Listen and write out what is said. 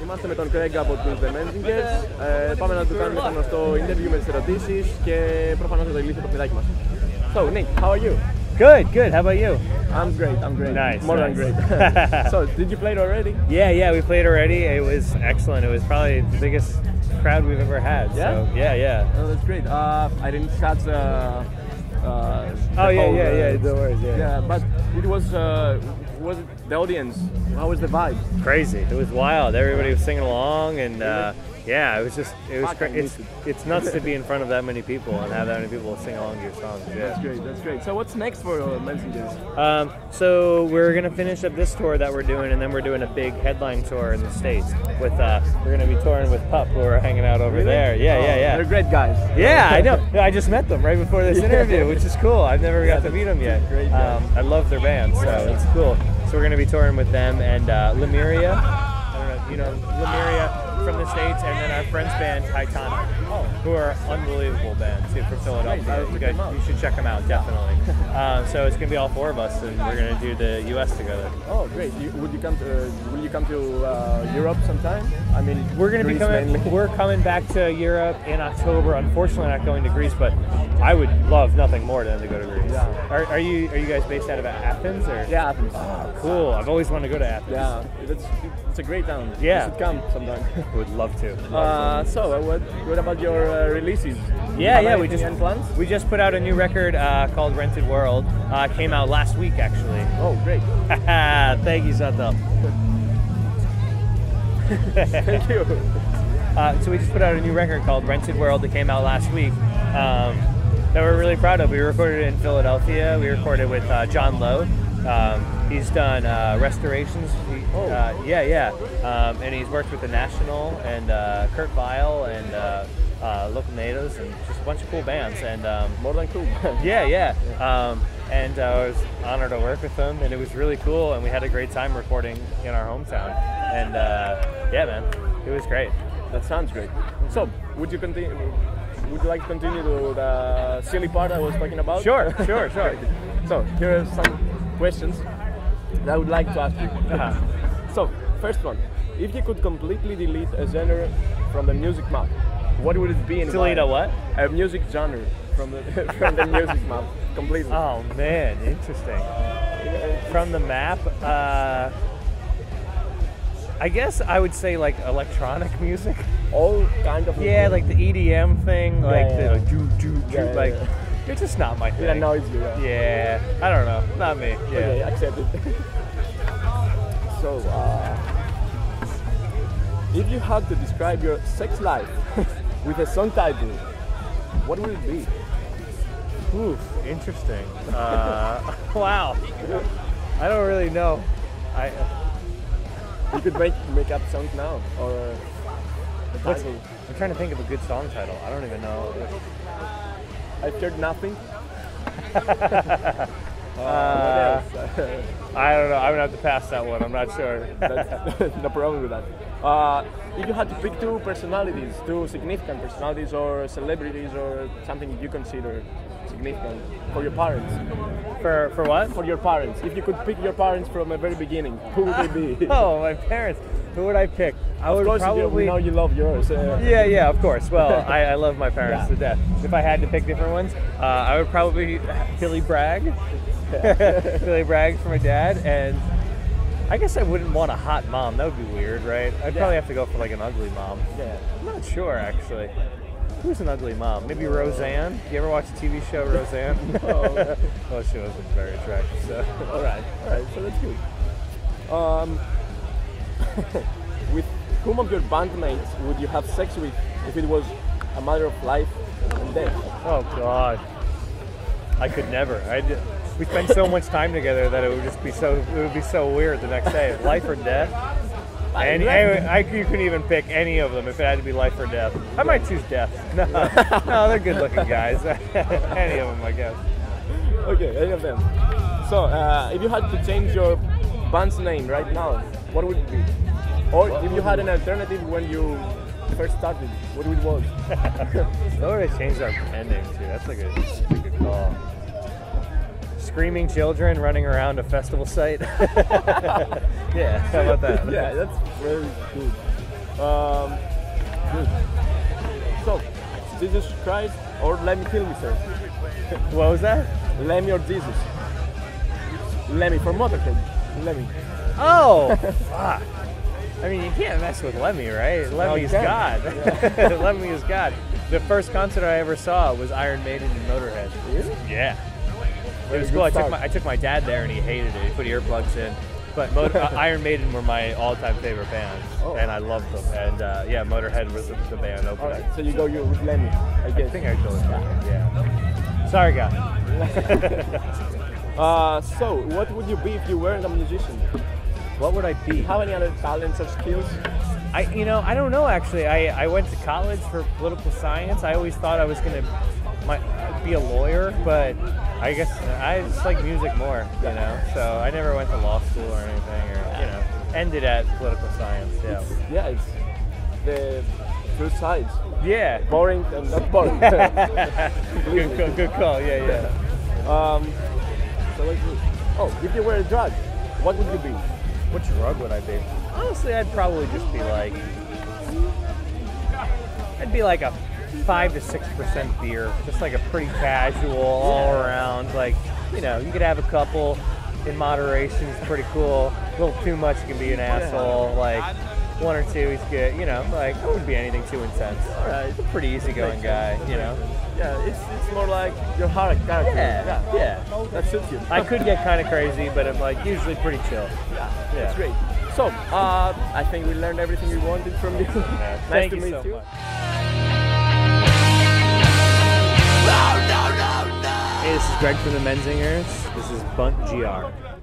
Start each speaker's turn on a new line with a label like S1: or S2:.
S1: Είμαστε με τον Craig από τους Menzingers. Πάμε να του κάνουμε το γνωστό interview με τις ερωτήσεις και προφανώς με το ηλίθιο παιχνιδάκι μας. So, Nick, how are you?
S2: Good, good. How about you?
S1: I'm great.
S2: Nice.
S1: More than great. So, did you play it already?
S2: Yeah, we played already. It was excellent. It was probably the biggest crowd we've ever had.
S1: Yeah?
S2: So, yeah.
S1: Oh, that's great. I didn't catch the
S2: No worries,
S1: yeah, but it was it the audience? How was the vibe?
S2: Crazy. It was wild. Everybody was singing along, and it was it's nuts to be in front of that many people and have that many people sing along to your songs. Yeah.
S1: That's great. So what's next for Menzingers?
S2: So we're gonna finish up this tour that we're doing, and then we're doing a big headline tour in the States. With we're gonna be touring with Pup, who are hanging out over there. Yeah.
S1: They're great guys.
S2: Yeah, I know. I just met them right before this interview, which is cool. I've never got to meet them yet.
S1: Great
S2: I love their band, so it's cool. So we're gonna be touring with them and Lemuria. I don't know if you know Lemuria from the States, and then our friends band Titana, who are unbelievable bands from Philadelphia. You should check them out, definitely. So it's gonna be all four of us, and we're gonna do the U.S. together.
S1: Oh, great! Will you come to Europe sometime? I mean,
S2: We're coming back to Europe in October. Unfortunately, not going to Greece, but I would love nothing more than to go to Greece.
S1: Yeah.
S2: Are you guys based out of Athens or?
S1: Yeah, Athens.
S2: Oh, cool! I've always wanted to go to Athens.
S1: Yeah, it's a great town.
S2: Yeah.
S1: You should come sometime.
S2: Would love to.
S1: So, what about your releases?
S2: Yeah. We just put out a new record called Rented World. Came out last week, actually.
S1: Oh, great!
S2: Thank you, Sato.
S1: Thank you.
S2: So we just put out a new record called Rented World that came out last week. That we're really proud of. We recorded it in Philadelphia. We recorded with John Lowe. He's done restorations. And he's worked with the National and Kurt Vile and Local Natives and just a bunch of cool bands. And
S1: more than cool.
S2: And I was honored to work with them, and it was really cool. And we had a great time recording in our hometown. And man, it was great.
S1: That sounds great. So, would you continue? Would you like to continue to the silly part I was talking about?
S2: Sure.
S1: So, here are some questions that I would like to ask you. So, first one. If you could completely delete a genre from the music map, what would it be?
S2: Delete a what?
S1: A music genre from the music map. Completely.
S2: Oh, man. Interesting. From the map, I guess I would say like electronic music.
S1: All kind of music.
S2: Yeah, like the EDM thing, like the like. It's just not my thing.
S1: It annoys you.
S2: Yeah, I don't know. Not me. Yeah.
S1: Okay, accept it. So, if you had to describe your sex life with a song title, what would it be?
S2: Oof, interesting. Wow. I don't really know.
S1: You could make up songs now, or a title.
S2: I'm trying to think of a good song title. I don't even know.
S1: I've heard nothing.
S2: I don't know. I'm gonna have to pass that one. I'm not sure.
S1: No problem with that. If you had to pick two personalities, two significant personalities, or celebrities, or something you consider significant for your parents.
S2: For what?
S1: For your parents. If you could pick your parents from the very beginning, who would they be?
S2: Oh, my parents. Who would I pick? I would probably.
S1: We know you love yours.
S2: Yeah, of course. Well, I love my parents to death. If I had to pick different ones, I would probably Billy Bragg. Billy Bragg for my dad, and I guess I wouldn't want a hot mom. That would be weird, right? I'd probably have to go for like an ugly mom.
S1: Yeah.
S2: I'm not sure actually. Who's an ugly mom? Maybe Roseanne. You ever watch the TV show Roseanne?
S1: No.
S2: Well, she wasn't very attractive. So.
S1: All right. So that's good. With whom of your bandmates would you have sex with if it was a matter of life and death?
S2: Oh God, I could never. We spend so much time together that it would be so weird the next day. Life or death. And you couldn't even pick any of them if it had to be life or death. I might choose death. No, they're good-looking guys. Any of them, I guess.
S1: Okay, any of them. So, if you had to change your band's name right now, what would it be? Or if you had an alternative when you first started, what would it was?
S2: What would I change our band name to? That's a good call. Screaming children running around a festival site. Yeah, how about that?
S1: Yeah, that's very good. Good. So, Jesus Christ or Lemmy Kilmister?
S2: What was that?
S1: Lemmy or Jesus? Lemmy for Motorhead. Lemmy.
S2: Oh, fuck. I mean, you can't mess with Lemmy, right? Lemmy's God. Yeah. Lemmy is God. The first concert I ever saw was Iron Maiden and Motorhead.
S1: Really?
S2: Yeah. It was cool. I took my dad there and he hated it. He put earplugs in. But Iron Maiden were my all-time favorite band, and I loved them. And yeah, Motorhead was the band opener.
S1: Right, so you go with Lemmy, I guess.
S2: I think I go with Lemmy, yeah. Sorry, guy.
S1: So, what would you be if you weren't a musician?
S2: What would I be?
S1: Do you have any other talents or skills?
S2: I don't know actually. I went to college for political science. I always thought I was gonna be a lawyer, but I guess I just like music more, you know. So I never went to law school or anything, or ended at political science. Yeah.
S1: Yeah, it's the two sides.
S2: Yeah.
S1: Boring and not boring.
S2: Good call. Yeah.
S1: So let's see. Oh, if you were a drug, what would you be?
S2: What drug would I be? Honestly, I'd probably just be like, a 5 to 6% beer, just like a pretty casual, all around. Like, you could have a couple in moderation. It's pretty cool. A little too much, you can be an asshole. Like 1 or 2 is good. Like it wouldn't be anything too intense.
S1: All right,
S2: It's a pretty easy-going guy.
S1: Yeah, it's more like your character.
S2: Yeah.
S1: That suits you.
S2: I could get kind of crazy, but I'm like usually pretty chill.
S1: Yeah, that's great. So, I think we learned everything we wanted from you. Nice
S2: Thank
S1: to
S2: you
S1: meet
S2: so
S1: you.
S2: much. Hey, this is Greg from the Menzingers. This is Bunt.gr.